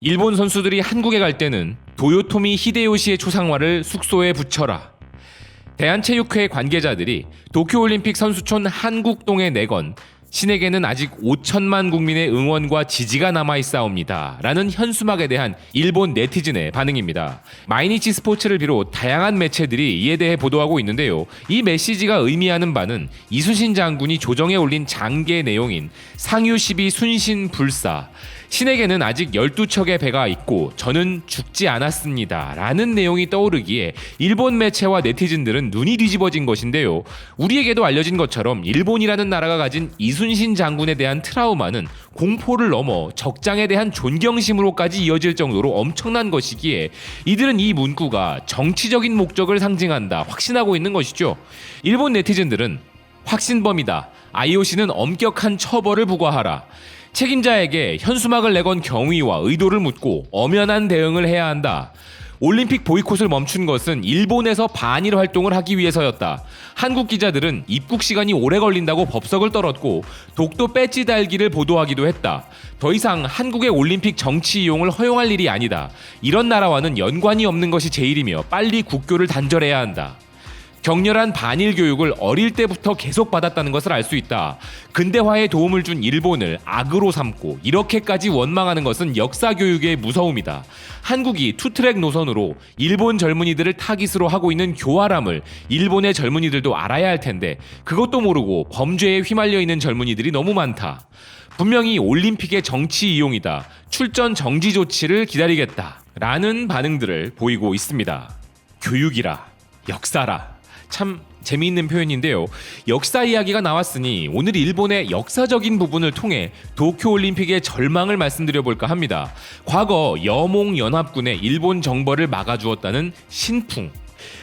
일본 선수들이 한국에 갈 때는 도요토미 히데요시의 초상화를 숙소에 붙여라. 대한체육회 관계자들이 도쿄올림픽 선수촌 한국동에 내건 신에게는 아직 5천만 국민의 응원과 지지가 남아있사옵니다 라는 현수막에 대한 일본 네티즌의 반응입니다. 마이니치 스포츠를 비롯 다양한 매체들이 이에 대해 보도하고 있는데요. 이 메시지가 의미하는 바는 이순신 장군이 조정에 올린 장계 내용인 상유12 순신불사, 신에게는 아직 12척의 배가 있고 저는 죽지 않았습니다 라는 내용이 떠오르기에 일본 매체와 네티즌들은 눈이 뒤집어진 것인데요. 우리에게도 알려진 것처럼 일본이라는 나라가 가진 이순신 장군에 대한 트라우마는 공포를 넘어 적장에 대한 존경심으로까지 이어질 정도로 엄청난 것이기에 이들은 이 문구가 정치적인 목적을 상징한다 확신하고 있는 것이죠. 일본 네티즌들은 확신범이다. IOC는 엄격한 처벌을 부과하라. 책임자에게 현수막을 내건 경위와 의도를 묻고 엄연한 대응을 해야 한다. 올림픽 보이콧을 멈춘 것은 일본에서 반일 활동을 하기 위해서였다. 한국 기자들은 입국 시간이 오래 걸린다고 법석을 떨었고 독도 배지 달기를 보도하기도 했다. 더 이상 한국의 올림픽 정치 이용을 허용할 일이 아니다. 이런 나라와는 연관이 없는 것이 제일이며 빨리 국교를 단절해야 한다. 격렬한 반일 교육을 어릴 때부터 계속 받았다는 것을 알 수 있다. 근대화에 도움을 준 일본을 악으로 삼고 이렇게까지 원망하는 것은 역사 교육의 무서움이다. 한국이 투트랙 노선으로 일본 젊은이들을 타깃으로 하고 있는 교활함을 일본의 젊은이들도 알아야 할 텐데 그것도 모르고 범죄에 휘말려 있는 젊은이들이 너무 많다. 분명히 올림픽의 정치 이용이다. 출전 정지 조치를 기다리겠다. 라는 반응들을 보이고 있습니다. 교육이라, 역사라. 참 재미있는 표현인데요. 역사 이야기가 나왔으니 오늘 일본의 역사적인 부분을 통해 도쿄올림픽의 절망을 말씀드려볼까 합니다. 과거 여몽연합군의 일본 정벌을 막아주었다는 신풍.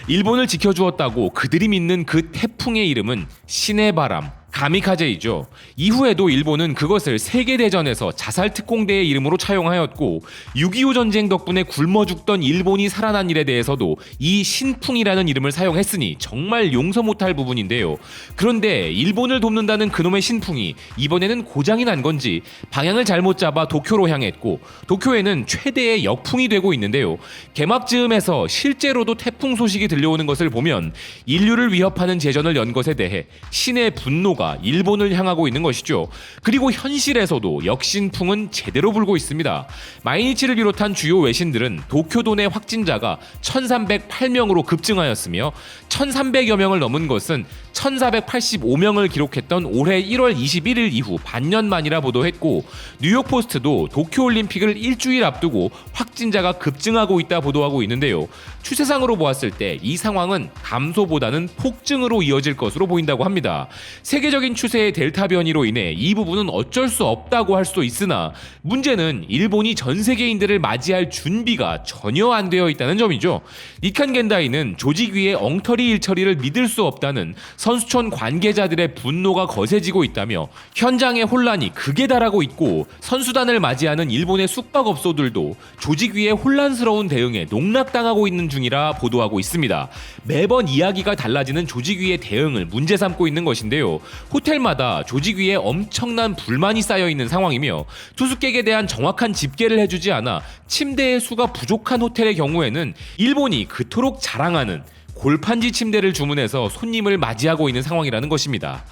일본을 지켜주었다고 그들이 믿는 그 태풍의 이름은 신의 바람, 가미카제이죠. 이후에도 일본은 그것을 세계대전에서 자살특공대의 이름으로 차용하였고 6.25 전쟁 덕분에 굶어 죽던 일본이 살아난 일에 대해서도 이 신풍이라는 이름을 사용했으니 정말 용서 못할 부분인데요. 그런데 일본을 돕는다는 그놈의 신풍이 이번에는 고장이 난 건지 방향을 잘못 잡아 도쿄로 향했고 도쿄에는 최대의 역풍이 되고 있는데요. 개막 즈음에서 실제로도 태풍 소식이 들려오는 것을 보면 인류를 위협하는 재전을 연 것에 대해 신의 분노가 일본을 향하고 있는 것이죠. 그리고 현실에서도 역신풍은 제대로 불고 있습니다. 마이니치를 비롯한 주요 외신들은 도쿄도 내 확진자가 1308명으로 급증하였으며 1300여 명을 넘은 것은 1485명을 기록했던 올해 1월 21일 이후 반년 만이라 보도했고 뉴욕포스트도 도쿄올림픽을 일주일 앞두고 확진자가 급증하고 있다 보도하고 있는데요. 추세상으로 보았을 때 이 상황은 감소보다는 폭증으로 이어질 것으로 보인다고 합니다. 세계적인 추세의 델타 변이로 인해 이 부분은 어쩔 수 없다고 할 수도 있으나 문제는 일본이 전 세계인들을 맞이할 준비가 전혀 안 되어 있다는 점이죠. 니칸 겐다이는 조직 위의 엉터리 일처리를 믿을 수 없다는 선수촌 관계자들의 분노가 거세지고 있다며 현장의 혼란이 극에 달하고 있고 선수단을 맞이하는 일본의 숙박업소들도 조직 위의 혼란스러운 대응에 농락당하고 있는 중이라 보도하고 있습니다. 매번 이야기가 달라지는 조직 위의 대응을 문제 삼고 있는 것인데요. 호텔마다 조직 위에 엄청난 불만이 쌓여 있는 상황이며 투숙객에 대한 정확한 집계를 해주지 않아 침대의 수가 부족한 호텔의 경우에는 일본이 그토록 자랑하는 골판지 침대를 주문해서 손님을 맞이하고 있는 상황이라는 것입니다.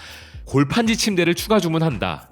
골판지 침대를 추가 주문한다.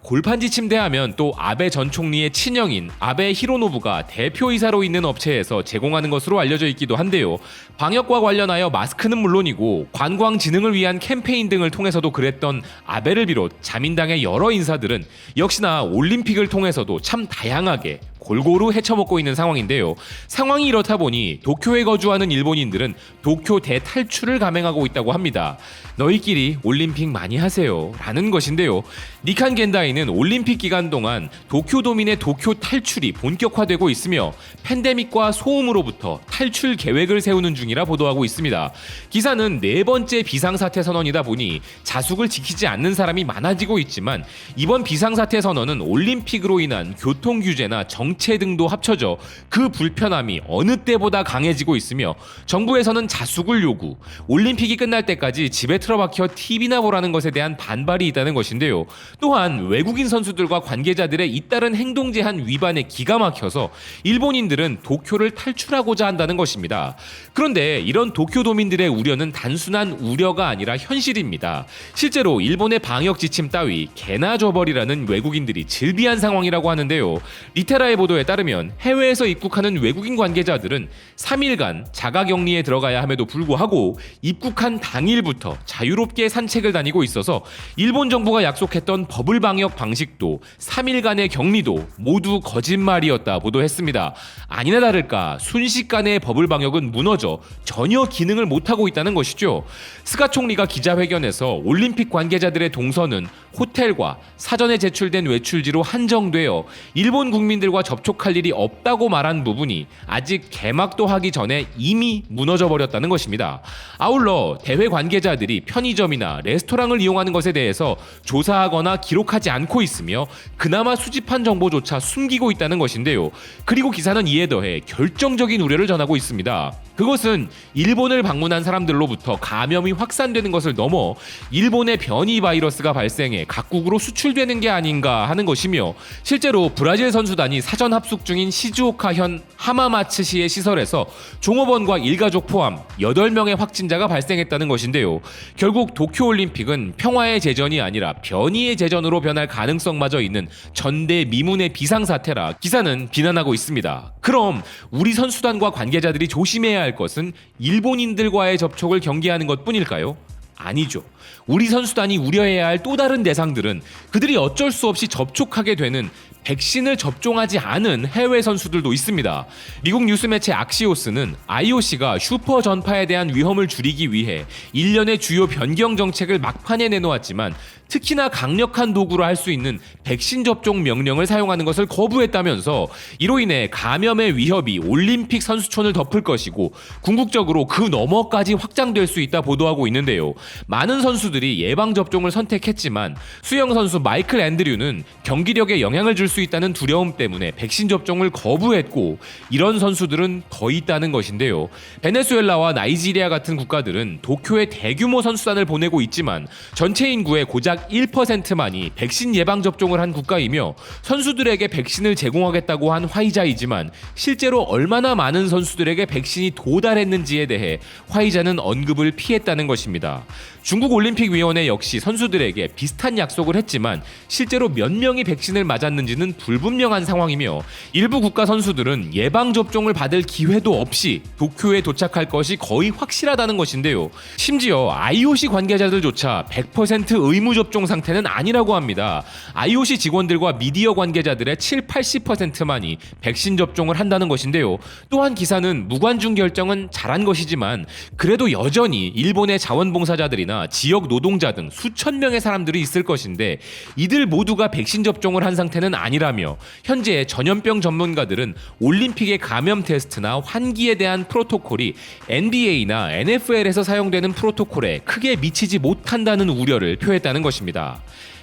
골판지 침대 하면 또 아베 전 총리의 친형인 아베 히로노부가 대표이사로 있는 업체에서 제공하는 것으로 알려져 있기도 한데요. 방역과 관련하여 마스크는 물론이고 관광 진흥을 위한 캠페인 등을 통해서도 그랬던 아베를 비롯 자민당의 여러 인사들은 역시나 올림픽을 통해서도 참 다양하게 골고루 헤쳐먹고 있는 상황인데요. 상황이 이렇다 보니 도쿄에 거주하는 일본인들은 도쿄 대탈출을 감행하고 있다고 합니다. 너희끼리 올림픽 많이 하세요 라는 것인데요. 니칸 겐다이는 올림픽 기간 동안 도쿄도민의 도쿄 탈출이 본격화되고 있으며 팬데믹과 소음으로부터 탈출 계획을 세우는 중이라 보도하고 있습니다. 기사는 네 번째 비상사태 선언이다 보니 자숙을 지키지 않는 사람이 많아지고 있지만 이번 비상사태 선언은 올림픽으로 인한 교통규제나 정치 정체 등도 합쳐져 그 불편함이 어느 때보다 강해지고 있으며 정부에서는 자숙을 요구, 올림픽이 끝날 때까지 집에 틀어박혀 TV나 보라는 것에 대한 반발이 있다는 것인데요. 또한 외국인 선수들과 관계자들의 잇따른 행동 제한 위반에 기가 막혀서 일본인들은 도쿄를 탈출하고자 한다는 것입니다. 그런데 이런 도쿄도민들의 우려는 단순한 우려가 아니라 현실입니다. 실제로 일본의 방역 지침 따위 개나 줘버리라는 외국인들이 즐비한 상황이라고 하는데요. 리테라의 보도에 따르면 해외에서 입국하는 외국인 관계자들은 3일간 자가격리에 들어가야 함에도 불구하고 입국한 당일부터 자유롭게 산책을 다니고 있어서 일본 정부가 약속했던 버블 방역 방식도 3일간의 격리도 모두 거짓말이었다 보도했습니다. 아니나 다를까 순식간에 버블 방역은 무너져 전혀 기능을 못하고 있다는 것이죠. 스가 총리가 기자회견에서 올림픽 관계자들의 동선은 호텔과 사전에 제출된 외출지로 한정되어 일본 국민들과 접촉할 일이 없다고 말한 부분이 아직 개막도 하기 전에 이미 무너져 버렸다는 것입니다. 아울러 대회 관계자들이 편의점이나 레스토랑을 이용하는 것에 대해서 조사하거나 기록하지 않고 있으며 그나마 수집한 정보조차 숨기고 있다는 것인데요. 그리고 기사는 이에 더해 결정적인 우려를 전하고 있습니다. 그것은 일본을 방문한 사람들로부터 감염이 확산되는 것을 넘어 일본의 변이 바이러스가 발생해 각국으로 수출되는 게 아닌가 하는 것이며, 실제로 브라질 선수단이 사전 합숙 중인 시즈오카현 하마마츠시의 시설에서 종업원과 일가족 포함 8명의 확진자가 발생했다는 것인데요. 결국 도쿄올림픽은 평화의 제전이 아니라 변이의 제전으로 변할 가능성마저 있는 전대미문의 비상사태라 기사는 비난하고 있습니다. 그럼 우리 선수단과 관계자들이 조심해야 할 것은 일본인들과의 접촉을 경계하는 것뿐일까요? 아니죠. 우리 선수단이 우려해야 할 또 다른 대상들은 그들이 어쩔 수 없이 접촉하게 되는 백신을 접종하지 않은 해외 선수들도 있습니다. 미국 뉴스 매체 악시오스는 IOC가 슈퍼 전파에 대한 위험을 줄이기 위해 일련의 주요 변경 정책을 막판에 내놓았지만 특히나 강력한 도구로 할 수 있는 백신 접종 명령을 사용하는 것을 거부했다면서 이로 인해 감염의 위협이 올림픽 선수촌을 덮을 것이고 궁극적으로 그 너머까지 확장될 수 있다 보도하고 있는데요. 많은 선수들이 예방접종을 선택했지만 수영 선수 마이클 앤드류는 경기력에 영향을 줄 수 있다는 두려움 때문에 백신 접종을 거부했고, 이런 선수들은 더 있다는 것인데요. 베네수엘라와 나이지리아 같은 국가들은 도쿄에 대규모 선수단을 보내고 있지만 전체 인구의 고작 1%만이 백신 예방접종을 한 국가이며 선수들에게 백신을 제공하겠다고 한 화이자이지만 실제로 얼마나 많은 선수들에게 백신이 도달했는지에 대해 화이자는 언급을 피했다는 것입니다. 중국올림픽위원회 역시 선수들에게 비슷한 약속을 했지만 실제로 몇 명이 백신을 맞았는지는 불분명한 상황이며 일부 국가 선수들은 예방접종을 받을 기회도 없이 도쿄에 도착할 것이 거의 확실하다는 것인데요. 심지어 IOC 관계자들조차 100% 의무접종 상태는 아니라고 합니다. IOC 직원들과 미디어 관계자들의 70-80%만이 백신 접종을 한다는 것인데요. 또한 기사는 무관중 결정은 잘한 것이지만 그래도 여전히 일본의 자원봉사자들이나 지역 노동자 등 수천 명의 사람들이 있을 것인데 이들 모두가 백신 접종을 한 상태는 아니라며 현재 전염병 전문가들은 올림픽의 감염 테스트나 환기에 대한 프로토콜이 NBA나 NFL에서 사용되는 프로토콜에 크게 미치지 못한다는 우려를 표했다는 것입니다.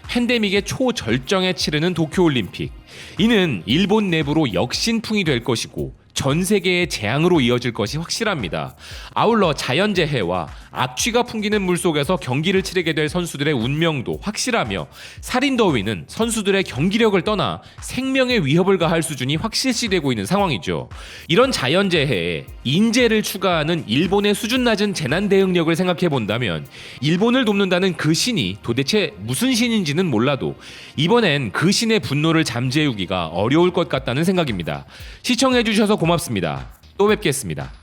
팬데믹의 초절정에 치르는 도쿄올림픽, 이는 일본 내부로 역신풍이 될 것이고 전 세계의 재앙으로 이어질 것이 확실합니다. 아울러 자연재해와 악취가 풍기는 물속에서 경기를 치르게 될 선수들의 운명도 확실하며 살인더위는 선수들의 경기력을 떠나 생명의 위협을 가할 수준이 확실시되고 있는 상황이죠. 이런 자연재해에 인재를 추가하는 일본의 수준 낮은 재난 대응력을 생각해 본다면 일본을 돕는다는 그 신이 도대체 무슨 신인지는 몰라도 이번엔 그 신의 분노를 잠재우기가 어려울 것 같다는 생각입니다. 시청해주셔서 고맙습니다. 또 뵙겠습니다.